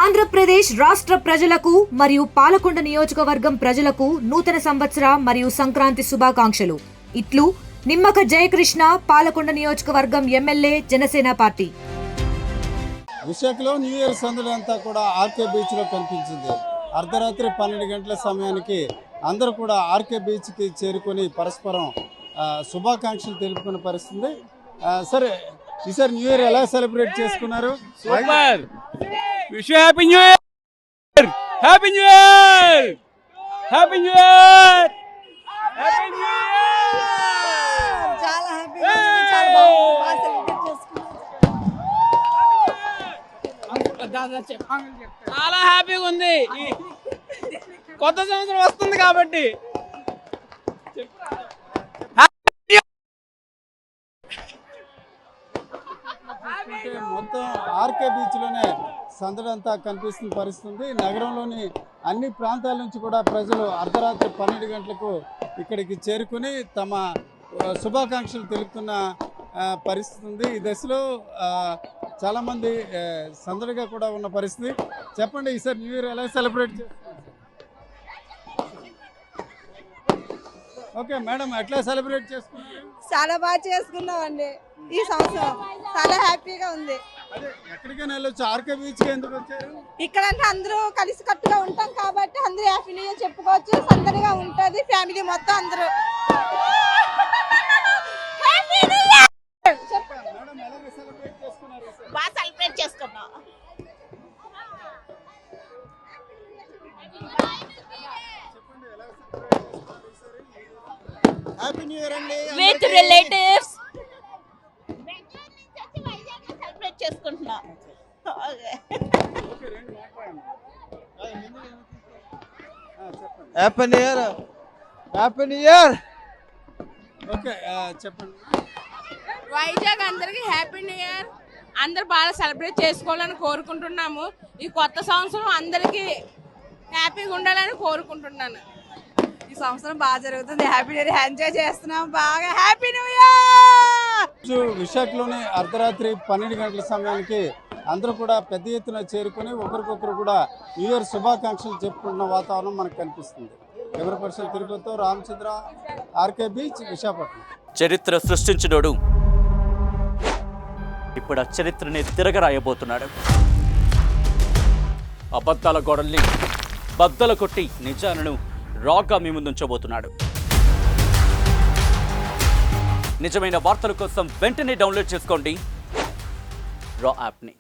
ఆంధ్రప్రదేశ్ రాష్ట్ర ప్రజలకు మరియు పాలకొండ నియోజకవర్గం ప్రజలకు నూతన సంవత్సర మరియు సంక్రాంతి శుభాకాంక్షలు. ఇట్లు నిమ్మక జయకృష్ణ, పాలకొండ నియోజకవర్గం ఎమ్మెల్యే, జనసేన పార్టీ. విశాఖలో న్యూ ఇయర్ సందడి అంతా కూడా ఆర్కే బీచ్లో కనిపించింది. అర్ధరాత్రి 12 గంటల సమయానికి అందరూ కూడా ఆర్కే బీచ్కి చేరుకొని పరస్పరం శుభాకాంక్షలు తెలుపుకునే పరిస్థితి. సరే, ఈసారి న్యూ ఇయర్ ఎలా సెలబ్రేట్ చేసుకున్నారు? Super. Wish happy new year, happy new year, happy new year, happy new year. చాలా హ్యాపీగా ఉంది, చాలా బాగా సెలబ్రేట్ చేసుకున్నాం. చాలా హ్యాపీగా ఉంది. కొత్త సంవత్సరం వస్తుంది కాబట్టి మొత్తం ఆర్కే బీచ్లోనే సందడి అంతా కనిపిస్తున్న పరిస్థితి. నగరంలోని అన్ని ప్రాంతాల నుంచి కూడా ప్రజలు అర్ధరాత్రి 12 గంటలకు ఇక్కడికి చేరుకుని తమ శుభాకాంక్షలు తెలుపుతున్న పరిస్థితి ఉంది. ఈ దశలో చాలామంది సందడిగా కూడా ఉన్న పరిస్థితి. చెప్పండి, ఈసారి న్యూ ఇయర్ ఎలా సెలబ్రేట్ చేస్తున్నారు? ఓకే మేడం, ఎట్లా సెలబ్రేట్ చేసుకున్నారు? చాలా బాగా చేసుకున్నామండి. ఈ సంవత్సరం చాలా హ్యాపీగా ఉంది. అదే, ఎక్కడికైనా వెళ్ళొచ్చు, ఆర్కే బీచ్కి ఎందుకు వచ్చారు? ఇక్కడంటే అందరూ కలిసి కట్టుగా ఉంటాం కాబట్టి అందరూ హ్యాపీ న్యూ ఇయర్ చెప్పుకోవచ్చు. సందడిగా ఉంటుంది, ఫ్యామిలీ మొత్తం అందరూ. మేడం, ఎలాగ సెలబ్రేట్ చేసుకున్నారు? బాగా సెలబ్రేట్ చేసుకున్నాం. హ్యాపీ న్యూ ఇయర్ అండి. విత్ రిలేటివ్స్ సెలబ్రేట్ చేసుకుంటున్నాం. Happy new year, happy new year. Okay, చెప్పండి. వైజాగ్ అందరికి హ్యాపీ న్యూ ఇయర్. అందరు బాగా సెలబ్రేట్ చేసుకోవాలని కోరుకుంటున్నాము. ఈ కొత్త సంవత్సరం అందరికి హ్యాపీగా ఉండాలని కోరుకుంటున్నాను. ఈ సంవత్సరం బాగా జరుగుతుంది, హ్యాపీ న్యూ ఇయర్ ఎంజాయ్ చేస్తున్నాం బాగా. Happy new year. విశాఖలోని అర్ధరాత్రి 12 గంటల సమయానికి అందరూ కూడా పెద్ద ఎత్తున చేరుకుని ఒకరికొకరు కూడా న్యూ ఇయర్ శుభాకాంక్షలు చెప్పుకుంటున్న వాతావరణం మనకు కనిపిస్తుంది. ఎవరి పరిస్థితులు తిరుగుతూ రామచంద్ర, ఆర్కే బీచ్, విశాఖపట్నం. చరిత్ర సృష్టించినోడు ఇప్పుడు ఆ చరిత్రని తిరగరాయబోతున్నాడు. అబద్ధాల గోడల్ని బద్దలు కొట్టి నిజాలను రాగా మీ ముందుంచబోతున్నాడు. నిజమైన వార్తల కోసం వెంటనే డౌన్లోడ్ చేసుకోండి రా యాప్ని.